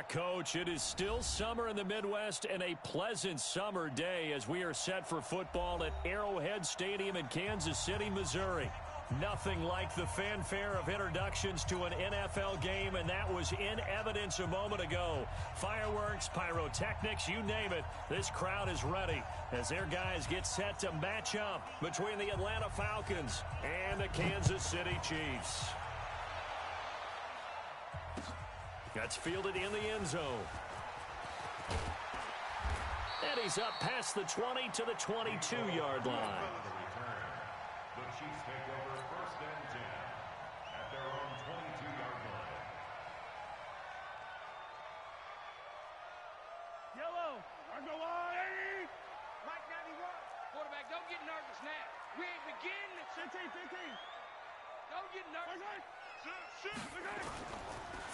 Coach, it is still summer in the Midwest and a pleasant summer day as we are set for football at Arrowhead Stadium in Kansas City, Missouri. Nothing like the fanfare of introductions to an NFL game, and that was in evidence a moment ago. Fireworks, pyrotechnics, you name it, this crowd is ready as their guys get set to match up between the Atlanta Falcons and the Kansas City Chiefs. That's fielded in the end zone. And he's up past the 20 to the 22-yard line. The Chiefs take over first and 10 at their own 22-yard line. Yellow, I'm going wide. Mike 91. Quarterback, don't get nervous now. We ain't beginning. 15. Don't get nervous.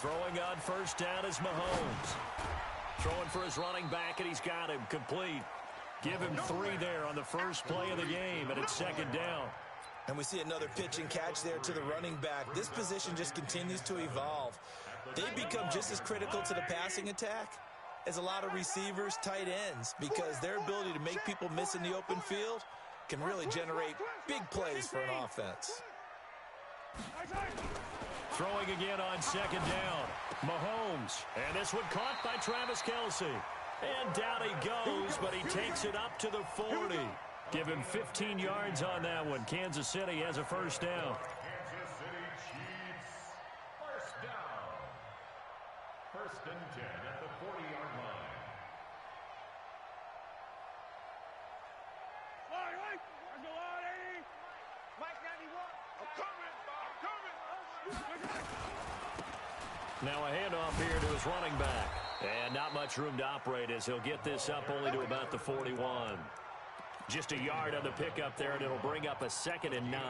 Throwing on first down is Mahomes. Throwing for his running back, and he's got him complete. Give him 3 there on the first play of the game, and it's second down. And we see another pitch and catch there to the running back. This position just continues to evolve. They become just as critical to the passing attack as a lot of receivers, tight ends, because their ability to make people miss in the open field can really generate big plays for an offense. Throwing again on second down. Mahomes. And this one caught by Travis Kelce. And down he goes, but he takes it up to the 40. Give him 15 yards on that one. Kansas City has a first down. Kansas City Chiefs, first down. First and 10 at the 40-yard line. Mike 91. I'm coming. Now a handoff here to his running back. And not much room to operate as he'll get this up only to about the 41. Just a yard on the pickup there, and it'll bring up a 2nd and 9.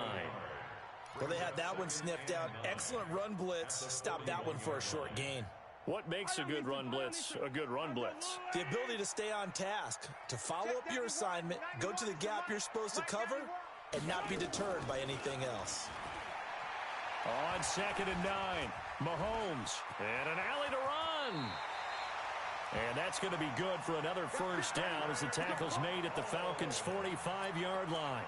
Well, they had that one sniffed out. Excellent run blitz. Stop that one for a short gain. What makes a good run blitz a good run blitz? The ability to stay on task, to follow up your assignment, go to the gap you're supposed to cover, and not be deterred by anything else. On 2nd and 9, Mahomes, and an alley to run. And that's going to be good for another first down as the tackle's made at the Falcons' 45-yard line.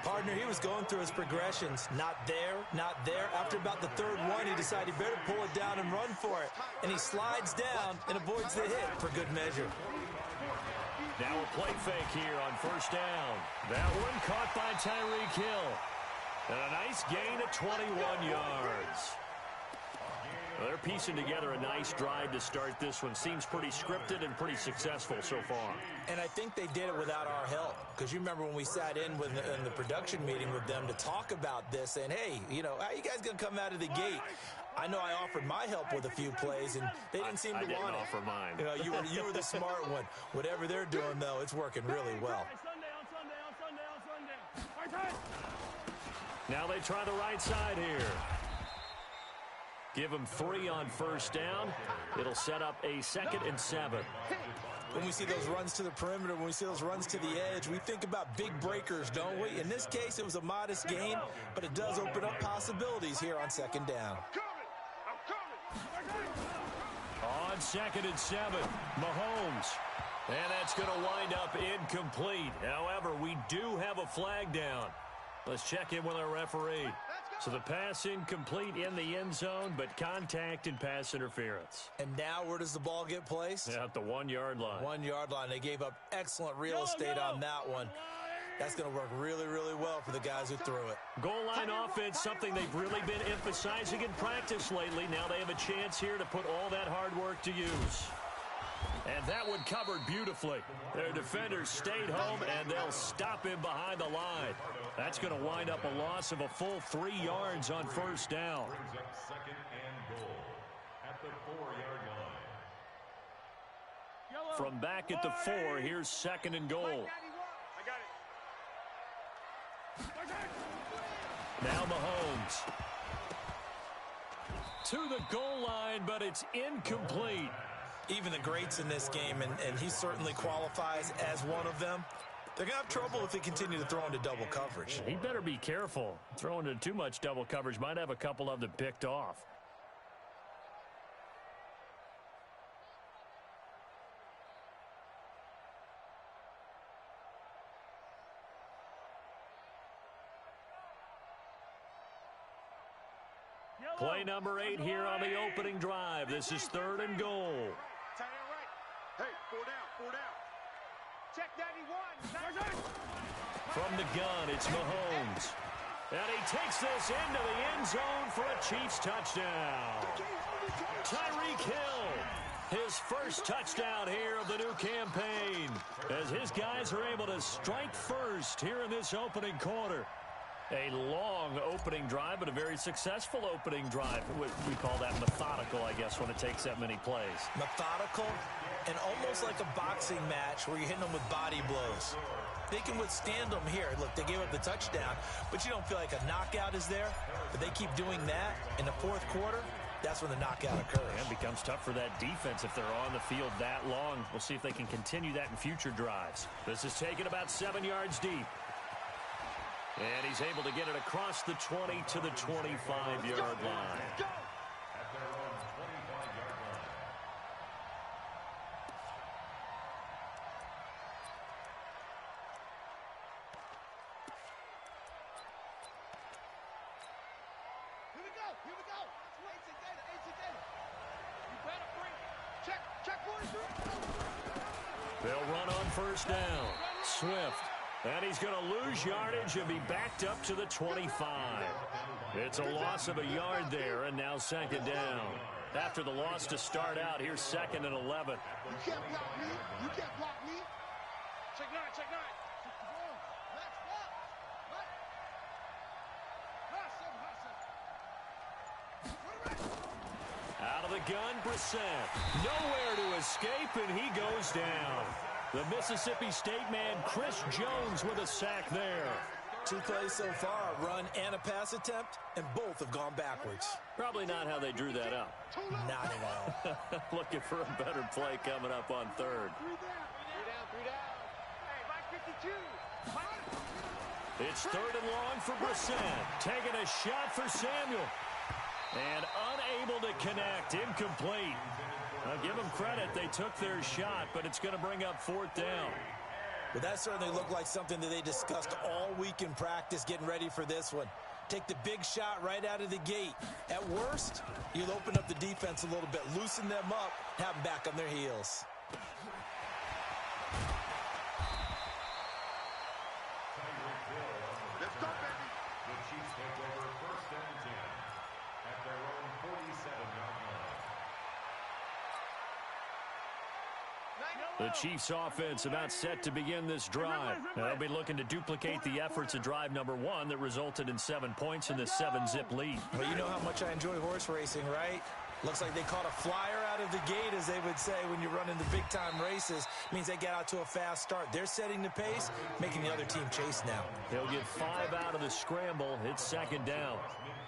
Partner, he was going through his progressions. Not there, not there. After about the third one, he decided he better pull it down and run for it. And he slides down and avoids the hit for good measure. Now a play fake here on first down. That one caught by Tyreek Hill. And a nice gain of 21 yards. Well, they're piecing together a nice drive to start this one. Seems pretty scripted and pretty successful so far. And I think they did it without our help. Because you remember when we sat in the production meeting with them to talk about this, saying, hey, you know, how are you guys going to come out of the gate? I know I offered my help with a few plays, and they didn't seem to want it. I didn't offer mine. You know, you were the smart one. Whatever they're doing, though, it's working really well. Sunday. Now they try the right side here. Give them 3 on first down. It'll set up a 2nd and 7. When we see those runs to the perimeter, when we see those runs to the edge, we think about big breakers, don't we? In this case, it was a modest gain, but it does open up possibilities here on 2nd down. I'm coming. On 2nd and 7, Mahomes. And that's going to wind up incomplete. However, we do have a flag down. Let's check in with our referee. So the pass incomplete in the end zone, but contact and pass interference. And now where does the ball get placed? At the 1-yard line. 1-yard line. They gave up excellent real estate on that one. That's going to work really, really well for the guys who threw it. Goal line offense, something they've really been emphasizing in practice lately. Now they have a chance here to put all that hard work to use. And that one covered beautifully. Their defenders stayed home, and they'll stop him behind the line. That's going to wind up a loss of a full 3 yards on first down. Brings up 2nd and goal at the 4-yard line. From back at the 4, here's 2nd and goal. I got it. Now Mahomes. To the goal line, but it's incomplete. Even the greats in this game, and he certainly qualifies as one of them, they're going to have trouble if they continue to throw into double coverage. He better be careful. Throwing into too much double coverage might have a couple of them picked off. Play number 8 here on the opening drive. This is 3rd and goal. Tight end right. Hey, 4 down, 4 down. Check 91. From the gun, it's Mahomes. And he takes this into the end zone for a Chiefs touchdown. Tyreek Hill, his first touchdown here of the new campaign, as his guys are able to strike first here in this opening quarter. A long opening drive, but a very successful opening drive. We call that methodical, I guess, when it takes that many plays. Methodical and almost like a boxing match where you're hitting them with body blows. They can withstand them here. Look, they gave up the touchdown, but you don't feel like a knockout is there. But they keep doing that in the fourth quarter. That's when the knockout occurs. And it becomes tough for that defense if they're on the field that long. We'll see if they can continue that in future drives. This is taken about 7 yards deep. And he's able to get it across the 20 to the 25-yard line. At their own 25-yard line. Here we go. Here we go. AC data. You better bring it. Check 43. They'll run on first down. Swift. And he's going to lose yardage and be backed up to the 25. It's a loss of a yard there, and now 2nd down. After the loss to start out, here's 2nd and 11. You can't block me. You can't block me. Check 9. Let's block. Out of the gun, Brissett. Nowhere to escape, and he goes down. The Mississippi State man, Chris Jones, with a sack there. 2 plays so far, a run and a pass attempt, and both have gone backwards. Probably not how they drew that up. Not at all. Looking for a better play coming up on 3rd. 3 down. Hey, Mike 52. It's 3rd and long for Brissett. Taking a shot for Samuel. And unable to connect. Incomplete. I'll give them credit. They took their shot, but it's going to bring up 4th down. But that certainly looked like something that they discussed all week in practice, getting ready for this one. Take the big shot right out of the gate. At worst, you'll open up the defense a little bit, loosen them up, have them back on their heels. Let's go, baby. The Chiefs take over 1st and 10 at their own 47-yard line. The Chiefs offense about set to begin this drive. Now, they'll be looking to duplicate the efforts of drive number 1 that resulted in 7 points in this 7-zip lead. Well, you know how much I enjoy horse racing, right? Looks like they caught a flyer out of the gate, as they would say when you're running the big-time races. Means they get out to a fast start. They're setting the pace, making the other team chase now. He'll get 5 out of the scramble. It's 2nd down.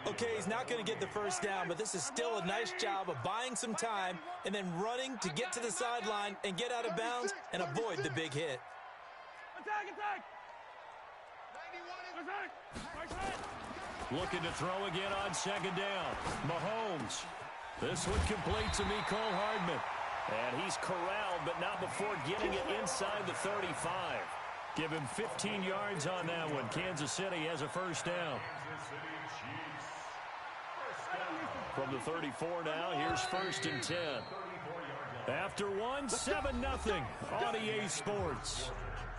Okay, he's not going to get the first down, but this is still a nice job of buying some time and then running to get to the sideline and get out of bounds and avoid the big hit. Attack! 91 Looking to throw again on 2nd down. Mahomes. This one complete to Mecole Hardman. And he's corralled, but not before getting it inside the 35. Give him 15 yards on that one. Kansas City has a first down. From the 34 now, here's 1st and 10. After one, 7-0 on EA Sports.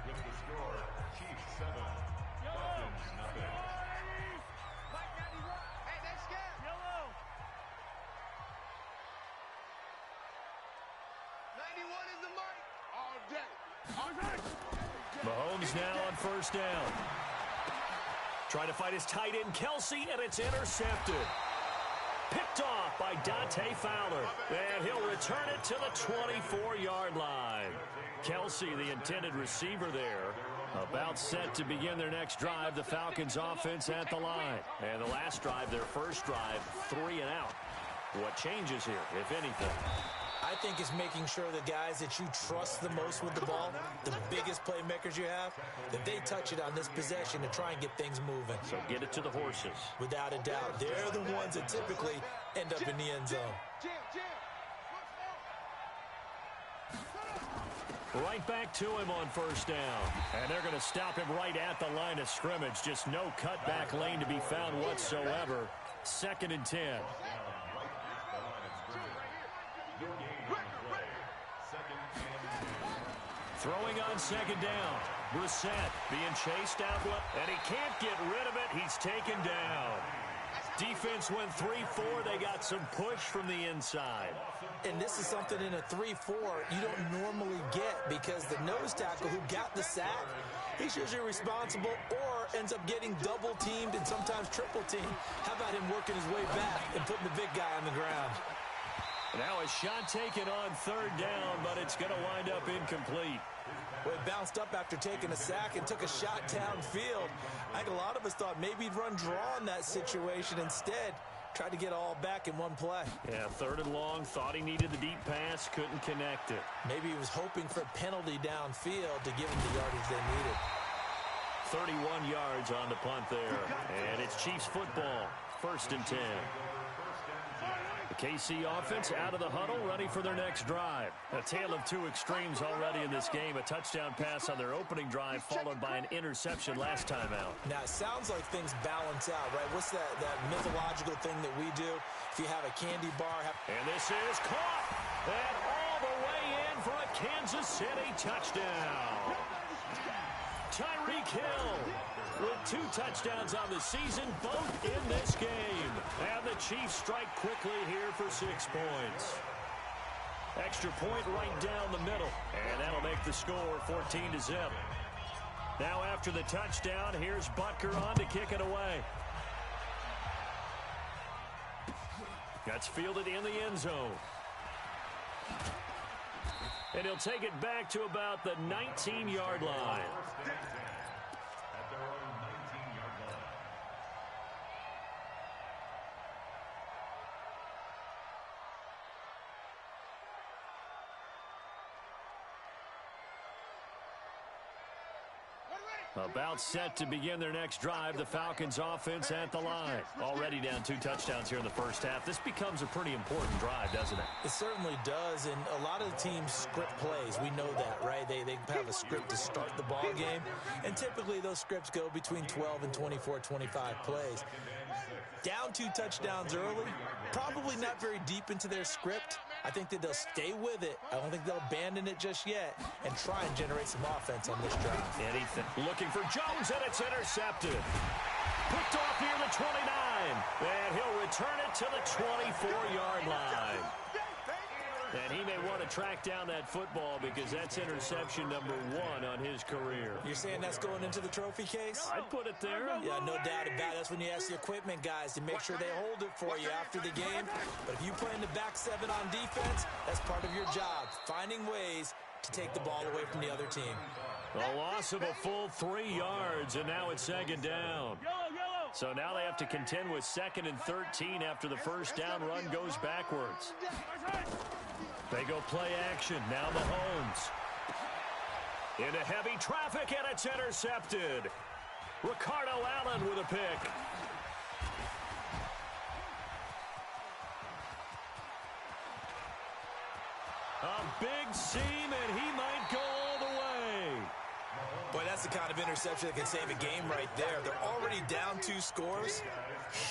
With the score, Chiefs 7, Falcons 0. Hey, they scared. Yellow. 91 is the mic. All day. Mahomes now on 1st down. Trying to fight his tight end, Kelsey, and it's intercepted. Picked off by Dante Fowler. And he'll return it to the 24-yard line. Kelsey, the intended receiver there, about set to begin their next drive. The Falcons offense at the line. And the last drive, their first drive, 3 and out. What changes here, if anything? I think it's making sure the guys that you trust the most with the ball, the biggest playmakers you have, that they touch it on this possession to try and get things moving. So get it to the horses. Without a doubt, they're the ones that typically end up in the end zone. Right back to him on 1st down. And they're going to stop him right at the line of scrimmage. Just no cutback lane to be found whatsoever. 2nd and 10. Throwing on 2nd down. Brissett being chased out, and he can't get rid of it. He's taken down. Defense went 3-4. They got some push from the inside. And this is something in a 3-4 you don't normally get, because the nose tackle who got the sack, he's usually responsible or ends up getting double-teamed and sometimes triple-teamed. How about him working his way back and putting the big guy on the ground? Now a shot taken on 3rd down, but it's going to wind up incomplete. Well, he bounced up after taking a sack and took a shot downfield. I think a lot of us thought maybe he'd run draw in that situation. Instead, tried to get all back in one play. Yeah, 3rd and long, thought he needed the deep pass, couldn't connect it. Maybe he was hoping for a penalty downfield to give him the yardage they needed. 31 yards on the punt there. And it's Chiefs football, 1st and 10. The KC offense out of the huddle, ready for their next drive. A tale of two extremes already in this game. A touchdown pass on their opening drive, followed by an interception last time out. Now, it sounds like things balance out, right? What's that mythological thing that we do? If you have a candy bar. And this is caught. And all the way in for a Kansas City touchdown. Tyreek Hill with 2 touchdowns on the season, both in this game. And the Chiefs strike quickly here for 6 points. Extra point right down the middle. And that'll make the score 14-0. Now after the touchdown, here's Butker on to kick it away. That's fielded in the end zone. And he'll take it back to about the 19-yard line. About set to begin their next drive, the Falcons offense at the line. Already down 2 touchdowns here in the first half. This becomes a pretty important drive, doesn't it? It certainly does, and a lot of the teams script plays. We know that, right? They have a script to start the ball game, and typically those scripts go between 12 and 24, 25 plays. Down 2 touchdowns early, probably not very deep into their script. I think that they'll stay with it. I don't think they'll abandon it just yet and try and generate some offense on this drive. Anything. Looking for Jones, and it's intercepted. Picked off near the 29. And he'll return it to the 24-yard line. And he may want to track down that football because that's interception number 1 on his career. You're saying that's going into the trophy case? I'd put it there. Yeah, no doubt about it. That's when you ask the equipment guys to make sure they hold it for you after the game. But if you play in the back 7 on defense, that's part of your job, finding ways to take the ball away from the other team. A loss of a full 3 yards, and now it's 2nd down. So now they have to contend with 2nd and 13 after the first down run goes backwards. They go play action. Now Mahomes. Into heavy traffic, and it's intercepted. Ricardo Allen with a pick. A big seam, and he might go all the way. Boy, that's the kind of interception that can save a game right there. They're already down 2 scores.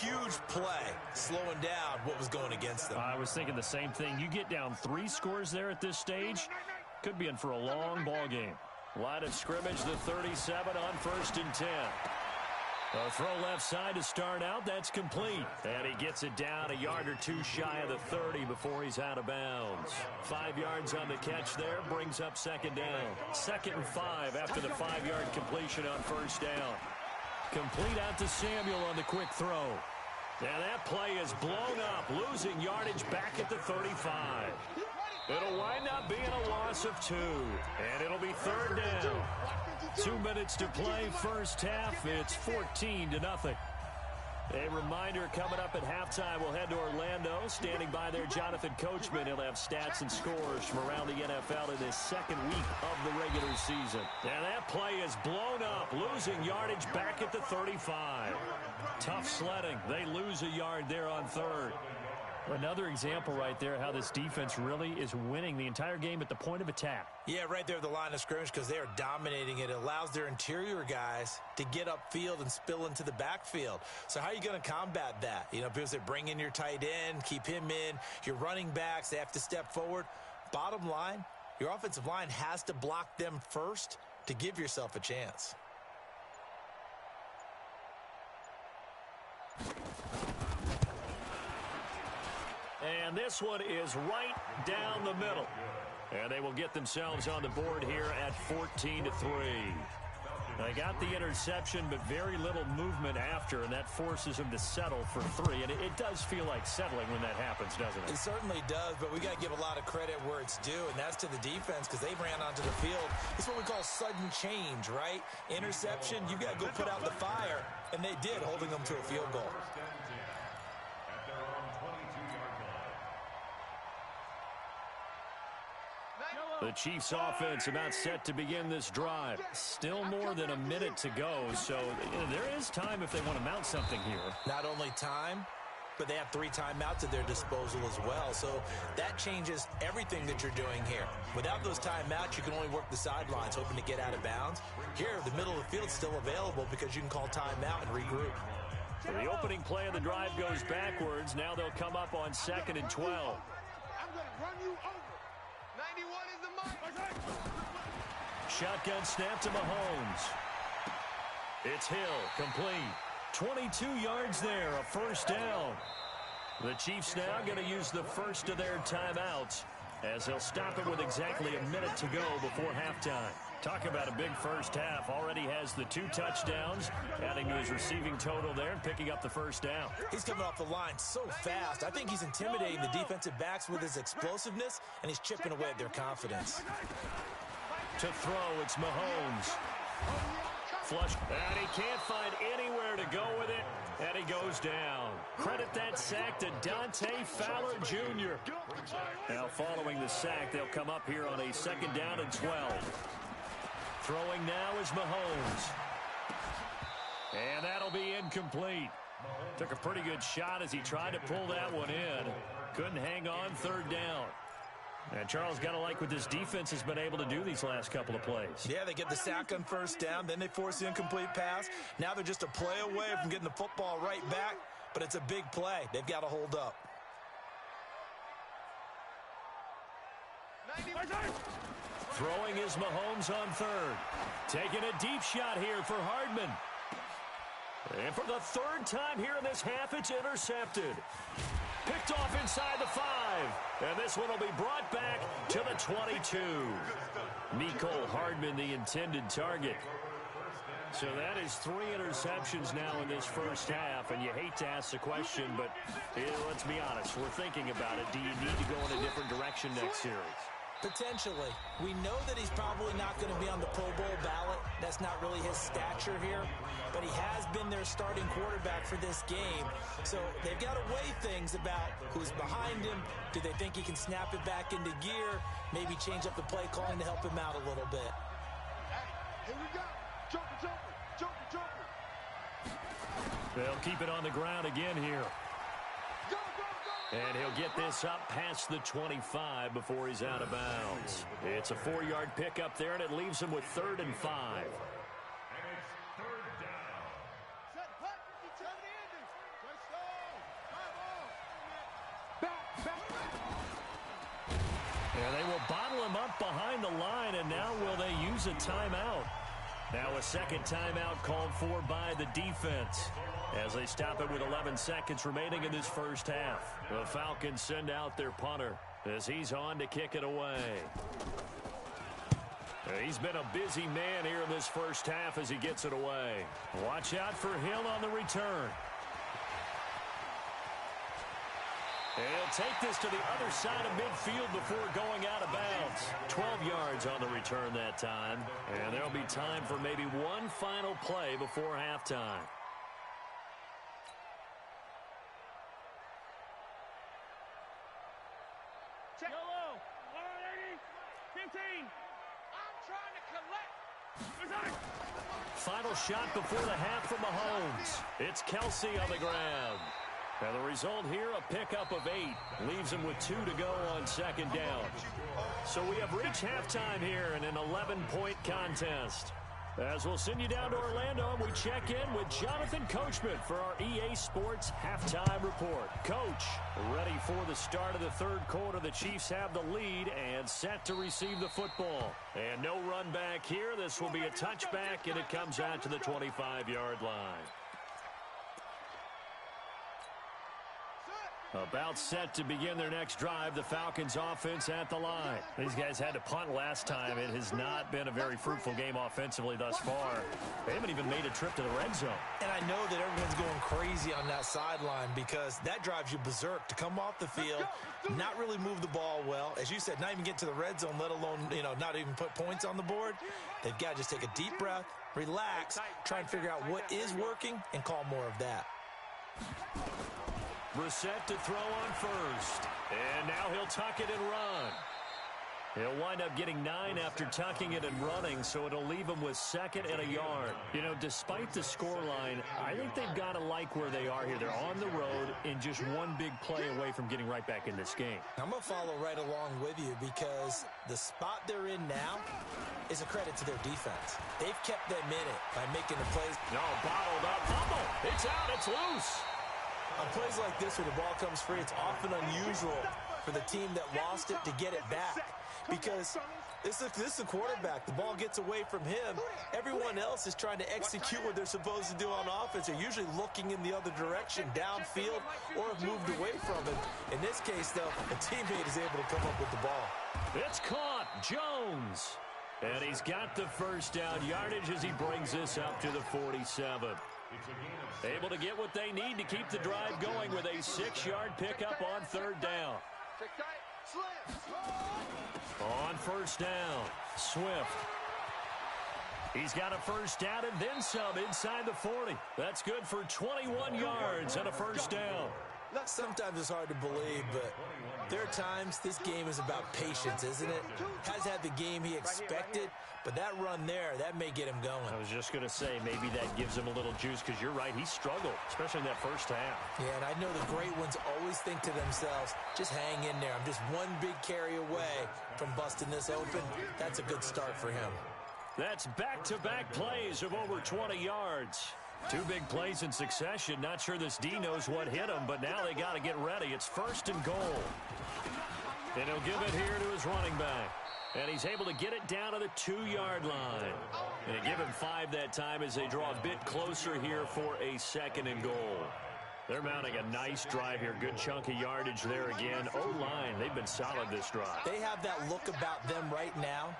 Huge play, slowing down what was going against them. I was thinking the same thing. You get down 3 scores there at this stage, could be in for a long ball game. Line of scrimmage, the 37 on 1st and 10. A throw left side to start out. That's complete. And he gets it down a yard or 2 shy of the 30 before he's out of bounds. 5 yards on the catch there. Brings up 2nd down. 2nd and 5 after the 5-yard completion on 1st down. Complete out to Samuel on the quick throw. And that play is blown up. Losing yardage back at the 35. It'll wind up being a loss of 2. And it'll be 3rd down. 2 minutes to play first half. It's 14-0. A reminder coming up at halftime, we'll head to Orlando. Standing by there, Jonathan Coachman. He'll have stats and scores from around the NFL in his 2nd week of the regular season. And that play is blown up, losing yardage back at the 35. Tough sledding. They lose a yard there on 3rd. Another example right there how this defense really is winning the entire game at the point of attack. Yeah, right there at the line of scrimmage because they are dominating it. It allows their interior guys to get upfield and spill into the backfield. So how are you going to combat that? You know, people say bring in your tight end, keep him in. Your running backs, they have to step forward. Bottom line, your offensive line has to block them first to give yourself a chance. And this one is right down the middle. And they will get themselves on the board here at 14-3. They got the interception, but very little movement after, and that forces them to settle for 3. And it does feel like settling when that happens, doesn't it? It certainly does, but we got to give a lot of credit where it's due, and that's to the defense because they ran onto the field. It's what we call sudden change, right? Interception, you got to go put out the fire, and they did, holding them to a field goal. The Chiefs offense about set to begin this drive. Still more than a minute to go, so there is time if they want to mount something here. Not only time, but they have 3 timeouts at their disposal as well. So that changes everything that you're doing here. Without those timeouts, you can only work the sidelines, hoping to get out of bounds. Here, the middle of the field's still available because you can call timeout and regroup. So the opening play of the drive goes backwards. Now they'll come up on 2nd and 12. I'm going to run you over. 91 is the mark. Shotgun snap to Mahomes. It's Hill, complete. 22 yards there, a first down. The Chiefs now going to use the first of their timeouts as they'll stop it with exactly a minute to go before halftime. Talk about a big first half. Already has the 2 touchdowns, adding to his receiving total there and picking up the first down. He's coming off the line so fast. I think he's intimidating the defensive backs with his explosiveness, and he's chipping away at their confidence. To throw, it's Mahomes. Flush, and he can't find anywhere to go with it, and he goes down. Credit that sack to Dante Fowler Jr. Now following the sack, they'll come up here on a 2nd down and 12. Throwing now is Mahomes. And that'll be incomplete. Took a pretty good shot as he tried to pull that one in. Couldn't hang on, 3rd down. And Charles, got to like what this defense has been able to do these last couple of plays. Yeah, they get the sack on 1st down, then they force the incomplete pass. Now they're just a play away from getting the football right back, but it's a big play. They've got to hold up. Throwing is Mahomes on 3rd. Taking a deep shot here for Hardman. And for the 3rd time here in this half, it's intercepted. Picked off inside the 5. And this one will be brought back to the 22. Mecole Hardman, the intended target. So that is 3 interceptions now in this first half. And you hate to ask the question, but let's be honest. We're thinking about it. Do you need to go in a different direction next series? Potentially. We know that he's probably not going to be on the Pro Bowl ballot. That's not really his stature here. But he has been their starting quarterback for this game. So they've got to weigh things about who's behind him. Do they think he can snap it back into gear? Maybe change up the play calling to help him out a little bit. Here we go. Jumper, jumper, jumper, jumper. They'll keep it on the ground again here. Go, go, go. And he'll get this up past the 25 before he's out of bounds. It's a 4-yard pickup there, and it leaves him with 3rd and 5. And it's 3rd down. Set, punt, return to Andy. Touchdown. Back. And they will bottle him up behind the line, and now will they use a timeout? Now a 2nd timeout called for by the defense as they stop it with 11 seconds remaining in this first half. The Falcons send out their punter as he's on to kick it away. He's been a busy man here in this first half as he gets it away. Watch out for Hill on the return. He'll take this to the other side of midfield before going out of bounds. 12 yards on the return that time. And there'll be time for maybe one final play before halftime. Check. Yellow. 15. I'm trying to collect. Final shot before the half from Mahomes. It's Kelsey on the ground. And the result here, a pickup of 8. Leaves them with 2 to go on second down. So we have reached halftime here in an 11-point contest. As we'll send you down to Orlando, and we check in with Jonathan Coachman for our EA Sports Halftime Report. Coach, ready for the start of the third quarter. The Chiefs have the lead and set to receive the football. And no run back here. This will be a touchback, and it comes out to the 25-yard line. About set to begin their next drive, the Falcons offense at the line. These guys had to punt last time. It has not been a very fruitful game offensively thus far. They haven't even made a trip to the red zone. And I know that everyone's going crazy on that sideline because that drives you berserk to come off the field, not really move the ball well. As you said, not even get to the red zone, let alone, not even put points on the board. They've got to just take a deep breath, relax, try and figure out what is working, and call more of that. Brissett to throw on first. And now he'll tuck it and run. He'll wind up getting 9 after tucking it and running, so it'll leave him with 2nd and a yard. Despite the scoreline, I think they've got to like where they are here. They're on the road and just one big play away from getting right back in this game. I'm going to follow right along with you because the spot they're in now is a credit to their defense. They've kept them in it by making the plays. No, bottled up. Fumble. It's out. It's loose. On plays like this where the ball comes free, it's often unusual for the team that lost it to get it back because this is the quarterback. The ball gets away from him. Everyone else is trying to execute what they're supposed to do on offense. They're usually looking in the other direction, downfield, or have moved away from it. In this case, though, a teammate is able to come up with the ball. It's caught. Jones. And he's got the first down yardage as he brings this up to the 47. Able to get what they need to keep the drive going with a 6-yard pickup on third down. On first down, Swift. He's got a first down and then some inside the 40. That's good for 21 yards and a first down. Sometimes it's hard to believe, but there are times this game is about patience, isn't it? Has had the game he expected, but that run there, that may get him going. I was just going to say, maybe that gives him a little juice because you're right, he struggled, especially in that first half. Yeah, and I know the great ones always think to themselves, just hang in there. I'm just one big carry away from busting this open. That's a good start for him. That's back-to-back plays of over 20 yards. 2 big plays in succession. Not sure this D knows what hit him, but now they got to get ready. It's 1st and goal. And he'll give it here to his running back. And he's able to get it down to the 2-yard line. And give him 5 that time as they draw a bit closer here for a 2nd and goal. They're mounting a nice drive here. Good chunk of yardage there again. O-line, they've been solid this drive. They have that look about them right now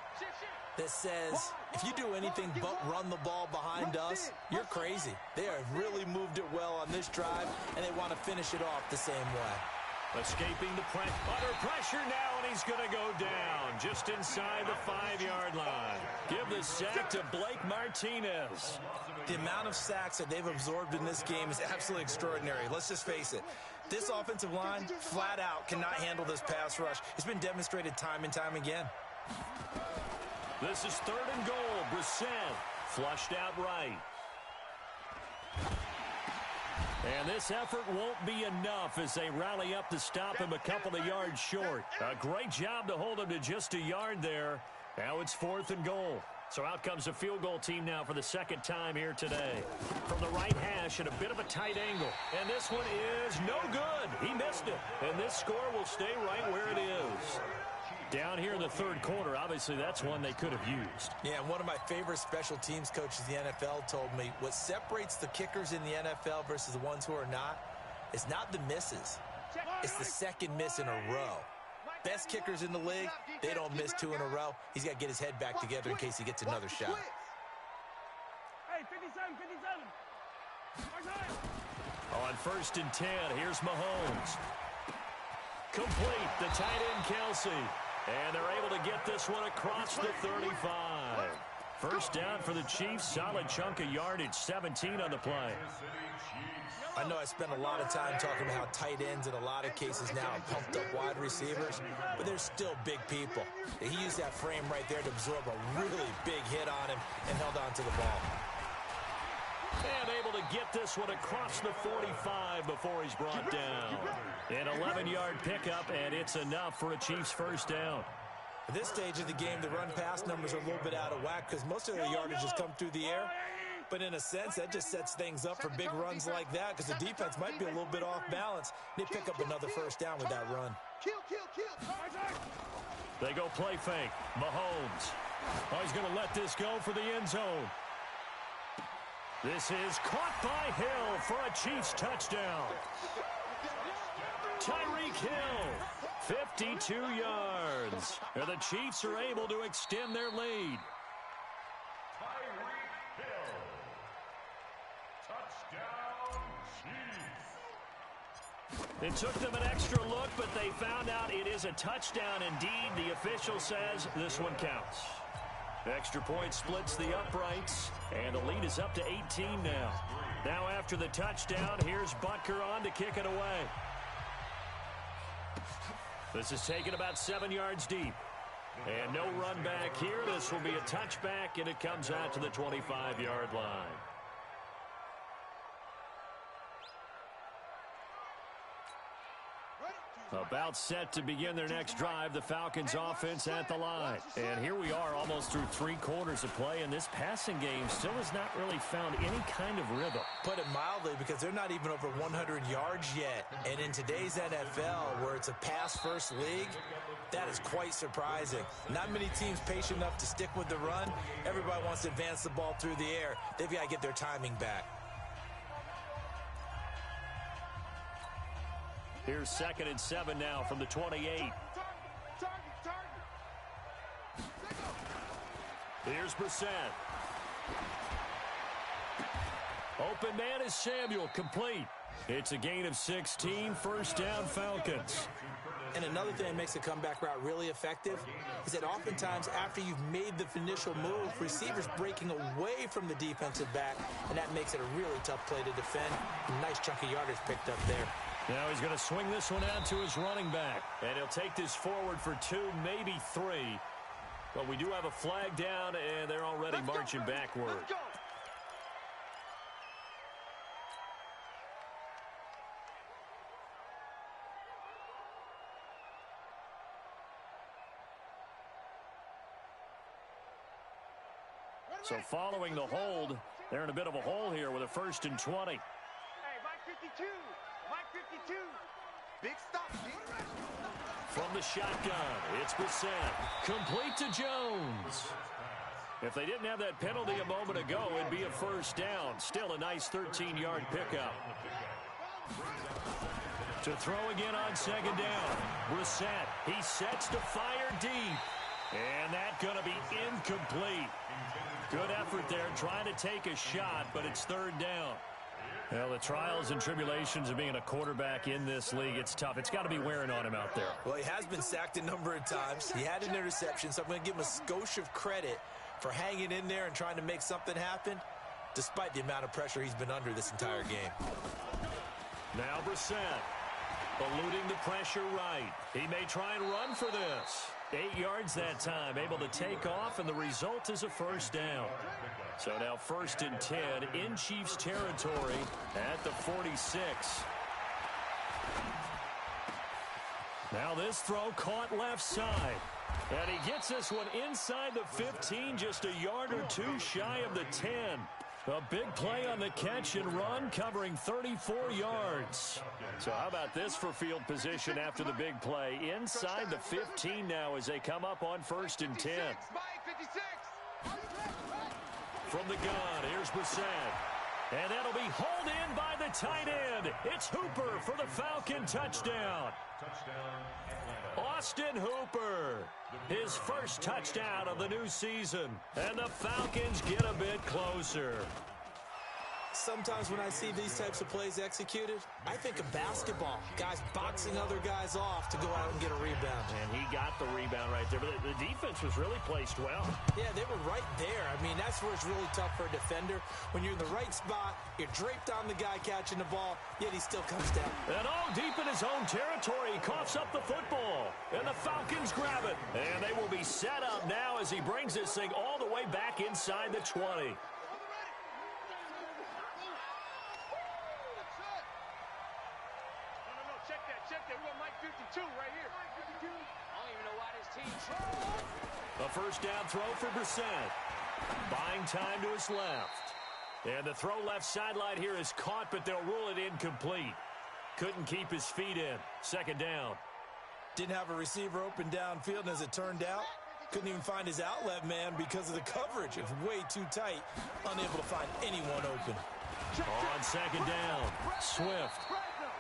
that says, if you do anything but run the ball behind us, you're crazy. They have really moved it well on this drive, and they want to finish it off the same way. Escaping the press, under pressure now, and he's going to go down just inside the 5-yard line. Give the sack to Blake Martinez. The amount of sacks that they've absorbed in this game is absolutely extraordinary. Let's just face it. This offensive line, flat out, cannot handle this pass rush. It's been demonstrated time and time again. This is 3rd and goal. Brissett flushed out right. And this effort won't be enough as they rally up to stop him a couple of yards short. A great job to hold him to just a yard there. Now it's 4th and goal. So out comes the field goal team now for the 2nd time here today. From the right hash at a bit of a tight angle. And this one is no good. He missed it. And this score will stay right where it is. Down here in the 3rd quarter, obviously that's one they could have used. Yeah, and one of my favorite special teams coaches in the NFL told me what separates the kickers in the NFL versus the ones who are not is not the misses. It's the 2nd miss in a row. Best kickers in the league, they don't miss 2 in a row. He's got to get his head back together in case he gets another shot. Hey, 57. On 1st and 10, here's Mahomes. Complete, the tight end Kelsey. And they're able to get this one across the 35. First down for the Chiefs. Solid chunk of yardage, 17 on the play. I know I spent a lot of time talking about how tight ends in a lot of cases now are pumped up wide receivers, but they're still big people. He used that frame right there to absorb a really big hit on him and held on to the ball. And able to get this one across the 45 before he's brought down. An 11-yard pickup, and it's enough for a Chiefs first down. At this stage of the game, the run-pass numbers are a little bit out of whack because most of their yardage has come through the air. But in a sense, that just sets things up for big runs like that because the defense might be a little bit off balance. They pick up another first down with that run. They go play fake. Mahomes. Oh, he's going to let this go for the end zone. This is caught by Hill for a Chiefs touchdown. Tyreek Hill, 52 yards. And the Chiefs are able to extend their lead. Tyreek Hill. Touchdown, Chiefs. It took them an extra look, but they found out it is a touchdown indeed. The official says this one counts. Extra point splits the uprights, and the lead is up to 18 now. Now after the touchdown, here's Butker on to kick it away. This is taken about 7 yards deep. And no run back here. This will be a touchback, and it comes out to the 25-yard line. About set to begin their next drive, the Falcons offense at the line. And here we are almost through 3 quarters of play, and this passing game still has not really found any kind of rhythm. Put it mildly, because they're not even over 100 yards yet. And in today's NFL, where it's a pass-first league, that is quite surprising. Not many teams patient enough to stick with the run. Everybody wants to advance the ball through the air. They've got to get their timing back. Here's 2nd and 7 now from the 28. Here's Brissett. Open man is Samuel, complete. It's a gain of 16, first down Falcons. And another thing that makes the comeback route really effective is that oftentimes after you've made the initial move, receivers breaking away from the defensive back, and that makes it a really tough play to defend. Nice chunk of yardage picked up there. Now he's going to swing this one out to his running back. And he'll take this forward for 2, maybe 3. But we do have a flag down, and they're already marching backward. So following the hold, they're in a bit of a hole here with a 1st and 20. Hey, Mike 52. Mike 52. Big stop. From the shotgun, it's Brissett. Complete to Jones. If they didn't have that penalty a moment ago, it'd be a first down. Still a nice 13-yard pickup. To throw again on 2nd down. Brissett, he sets to fire deep. And that's going to be incomplete. Good effort there, trying to take a shot, but it's 3rd down. Well, the trials and tribulations of being a quarterback in this league, it's tough. It's got to be wearing on him out there. Well, he has been sacked a number of times. He had an interception, so I'm going to give him a skosh of credit for hanging in there and trying to make something happen, despite the amount of pressure he's been under this entire game. Now Brissett, eluding the pressure right. He may try and run for this. 8 yards that time, able to take off, and the result is a first down. So now 1st and 10 in Chiefs territory at the 46. Now this throw caught left side. And he gets this one inside the 15, just a yard or 2 shy of the 10. A big play on the catch and run, covering 34 yards. So how about this for field position after the big play? Inside the 15 now as they come up on 1st and 10. From the gun, here's Brissett. And that'll be hauled in by the tight end. It's Hooper for the Falcon touchdown. Austin Hooper, his first touchdown of the new season. And the Falcons get a bit closer. Sometimes when I see these types of plays executed, I think of basketball. Guys boxing other guys off to go out and get a rebound. And he got the rebound right there. But the defense was really placed well. Yeah, they were right there. I mean, that's where it's really tough for a defender. When you're in the right spot, you're draped on the guy catching the ball, yet he still comes down. And all deep in his own territory, he coughs up the football. And the Falcons grab it. And they will be set up now as he brings this thing all the way back inside the 20. A first down throw for Brissett. Buying time to his left. And the throw left sideline here is caught, but they'll rule it incomplete. Couldn't keep his feet in. Second down. Didn't have a receiver open downfield, and as it turned out, couldn't even find his outlet man because of the coverage. It was way too tight, unable to find anyone open. On second down, Swift.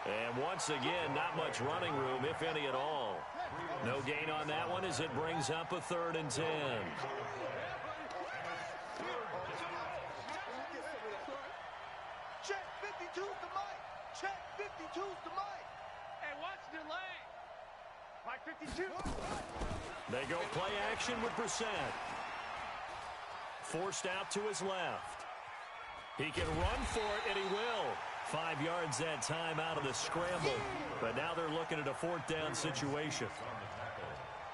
And once again, not much running room, if any at all. No gain on that one as it brings up a 3rd and 10. Check 52's the mic. Check 52's the mic. Hey, watch the delay. Mike 52. They go play action with Brissett. Forced out to his left. He can run for it, and he will. 5 yards that time out of the scramble. But now they're looking at a 4th down situation.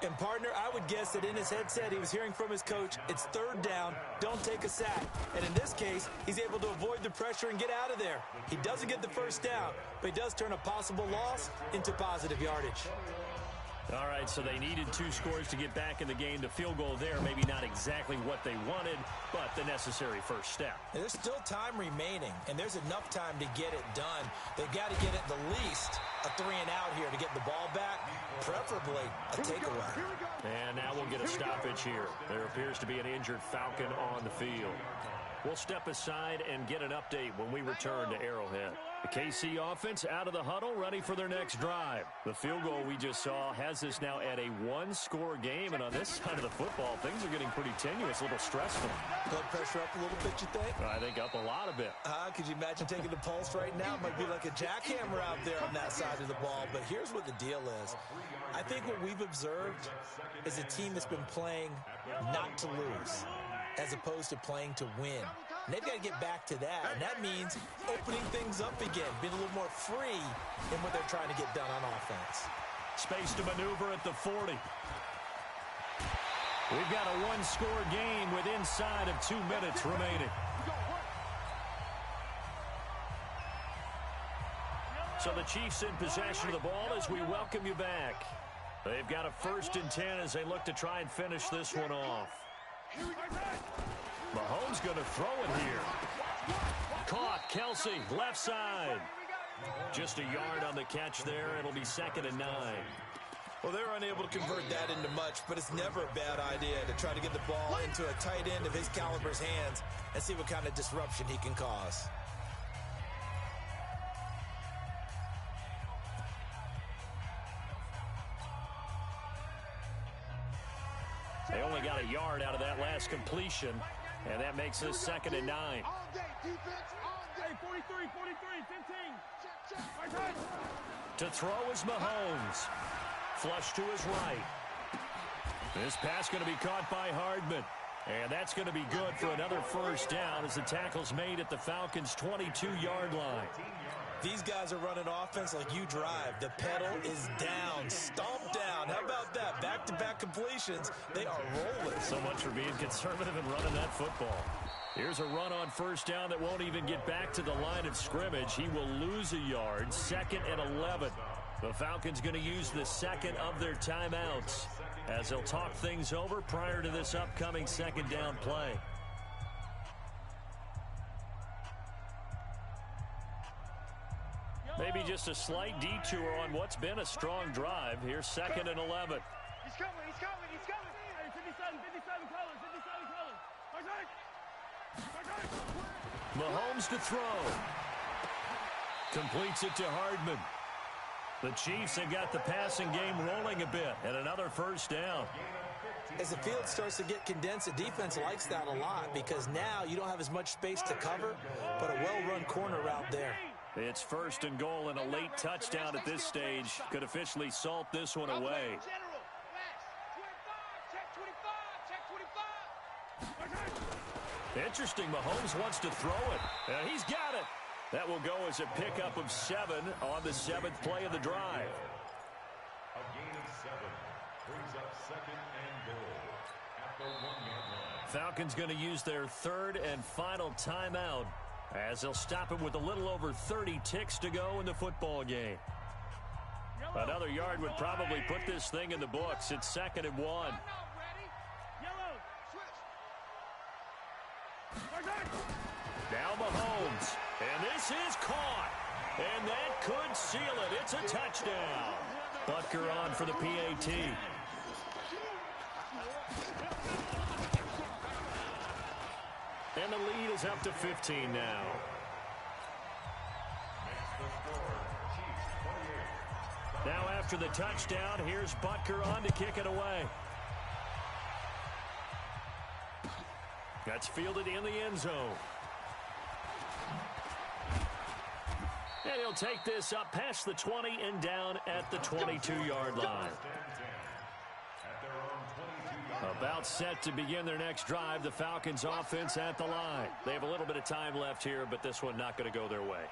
And, partner, I would guess that in his headset he was hearing from his coach, it's 3rd down, don't take a sack. And in this case, he's able to avoid the pressure and get out of there. He doesn't get the first down, but he does turn a possible loss into positive yardage. All right, so they needed 2 scores to get back in the game. The field goal there, maybe not exactly what they wanted, but the necessary first step. There's still time remaining, and there's enough time to get it done. They've got to get at the least a 3-and-out here to get the ball back, preferably a takeaway. And now we'll get a stoppage here. There appears to be an injured Falcon on the field. We'll step aside and get an update when we return to Arrowhead. The KC offense out of the huddle, ready for their next drive. The field goal we just saw has us now at a 1-score game, and on this side of the football, things are getting pretty tenuous, a little stressful. Blood pressure up a little bit, you think? I think up a lot of it. Could you imagine taking the pulse right now? It might be like a jackhammer out there on that side of the ball, but here's what the deal is. I think what we've observed is a team that's been playing not to lose, as opposed to playing to win. And they've got to get back to that, and that means opening things up again, being a little more free in what they're trying to get done on offense. Space to maneuver at the 40. We've got a 1-score game with inside of 2 minutes remaining. So the Chiefs in possession of the ball as we welcome you back. They've got a 1st and 10 as they look to try and finish this one off. Mahomes going to throw it here. Caught, Kelsey, left side. Just a yard on the catch there. It'll be 2nd and 9. Well, they're unable to convert that into much, but it's never a bad idea to try to get the ball into a tight end of his caliber's hands and see what kind of disruption he can cause. They only got a yard out of that last completion, and that makes this 2nd and 9. All day, defense, all day. 43, 15. Check. To throw is Mahomes. Flush to his right. This pass going to be caught by Hardman. And that's going to be good for another first down as the tackle's made at the Falcons' 22-yard line. These guys are running offense like you drive. The pedal is down, stomped down. How about that? Back-to-back completions. They are rolling. So much for being conservative and running that football. Here's a run on first down that won't even get back to the line of scrimmage. He will lose a yard, 2nd and 11. The Falcons going to use the 2nd of their timeouts as they'll talk things over prior to this upcoming 2nd down play. Maybe just a slight detour on what's been a strong drive. Here's 2nd and 11. He's coming. Hey, 57 colors. Mahomes to throw. Completes it to Hardman. The Chiefs have got the passing game rolling a bit, and another first down. As the field starts to get condensed, the defense likes that a lot because now you don't have as much space to cover, but a well-run corner route there. It's 1st and goal, and a late touchdown at this stage could officially salt this one away. Interesting, Mahomes wants to throw it, and he's got it. That will go as a pickup of 7 on the 7th play of the drive. A gain of 7 brings up 2nd and goal at the 1-yard line. Falcons going to use their 3rd and final timeout as they'll stop it with a little over 30 ticks to go in the football game. Another yard would probably put this thing in the books. It's 2nd and 1. Now Mahomes. And this is caught. And that could seal it. It's a touchdown. Butker on for the PAT. And the lead is up to 15 now. Now after the touchdown, here's Butker on to kick it away. That's fielded in the end zone. And he'll take this up past the 20 and down at the 22-yard line. About set to begin their next drive, the Falcons offense at the line. They have a little bit of time left here, but this one not going to go their way.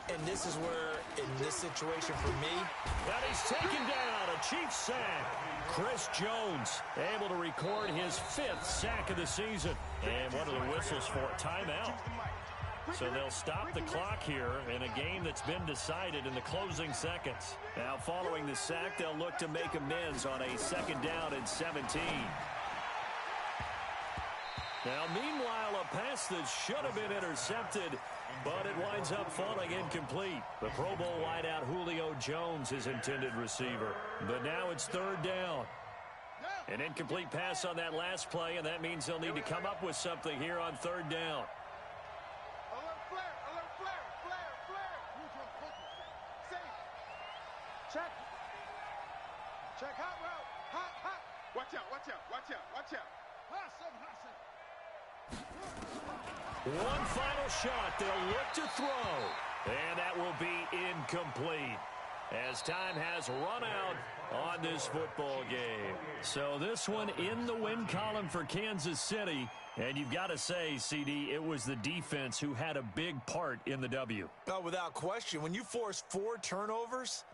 And this is where, in this situation for me... And he's taken down, a Chiefs sack. Chris Jones able to record his 5th sack of the season. And what are the whistles for? Timeout. So they'll stop the clock here in a game that's been decided in the closing seconds. Now following the sack, they'll look to make amends on a 2nd down and 17. Now meanwhile, a pass that should have been intercepted, but it winds up falling incomplete. The Pro Bowl wideout Julio Jones is intended receiver. But now it's 3rd down. An incomplete pass on that last play, and that means they'll need to come up with something here on 3rd down. Check hot route. Hot. Watch out. One final shot. They'll look to throw. And that will be incomplete, as time has run out on this football game. So this one in the win column for Kansas City. And you've got to say, CD, it was the defense who had a big part in the W. Oh, without question. When you force 4 turnovers,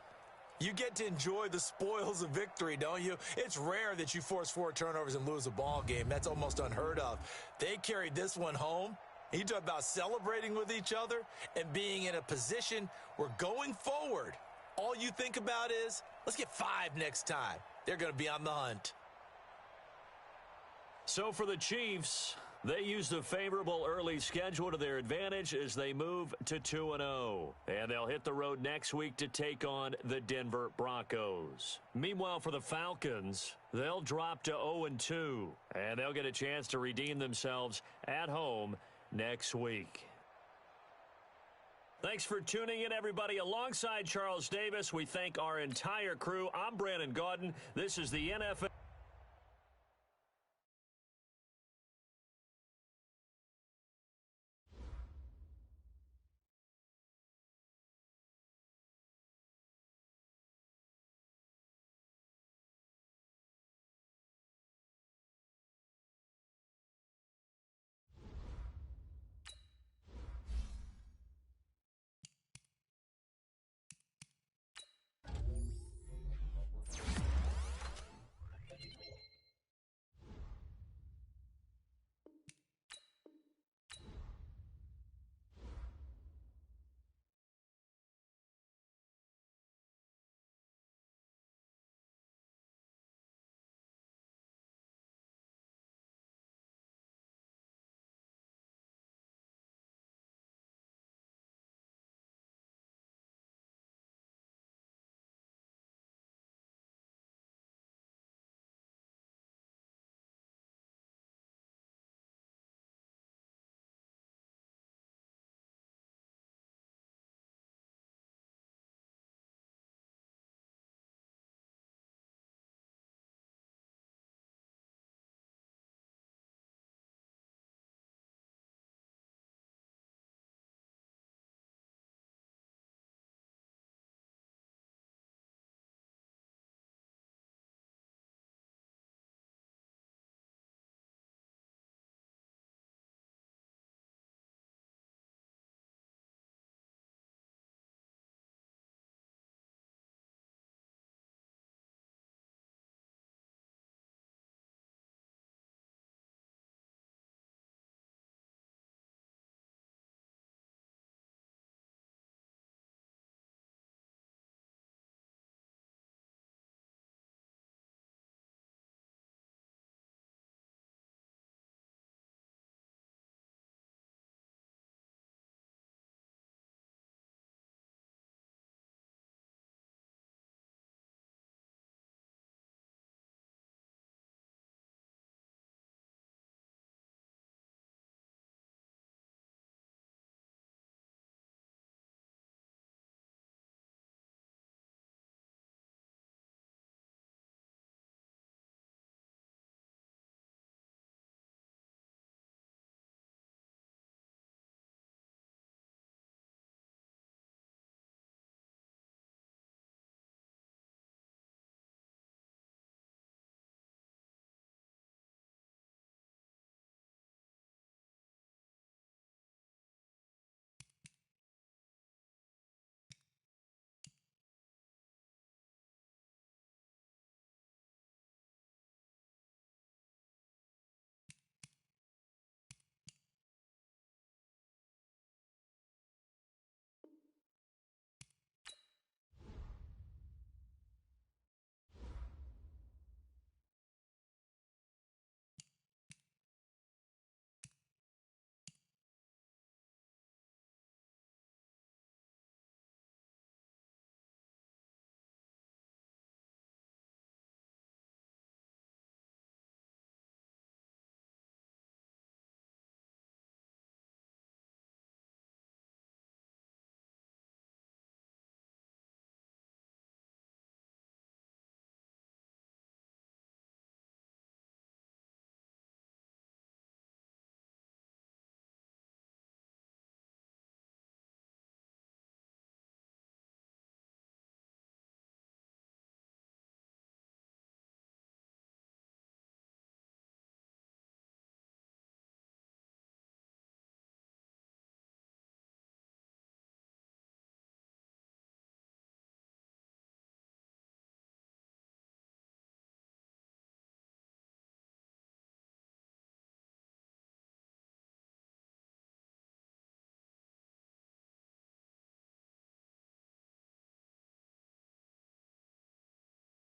you get to enjoy the spoils of victory, don't you? It's rare that you force 4 turnovers and lose a ball game. That's almost unheard of. They carried this one home. You talk about celebrating with each other and being in a position where going forward, all you think about is, let's get 5 next time. They're going to be on the hunt. So for the Chiefs, they used a favorable early schedule to their advantage as they move to 2-0. And they'll hit the road next week to take on the Denver Broncos. Meanwhile, for the Falcons, they'll drop to 0-2. And they'll get a chance to redeem themselves at home next week. Thanks for tuning in, everybody. Alongside Charles Davis, we thank our entire crew. I'm Brandon Gaudin. This is the NFL.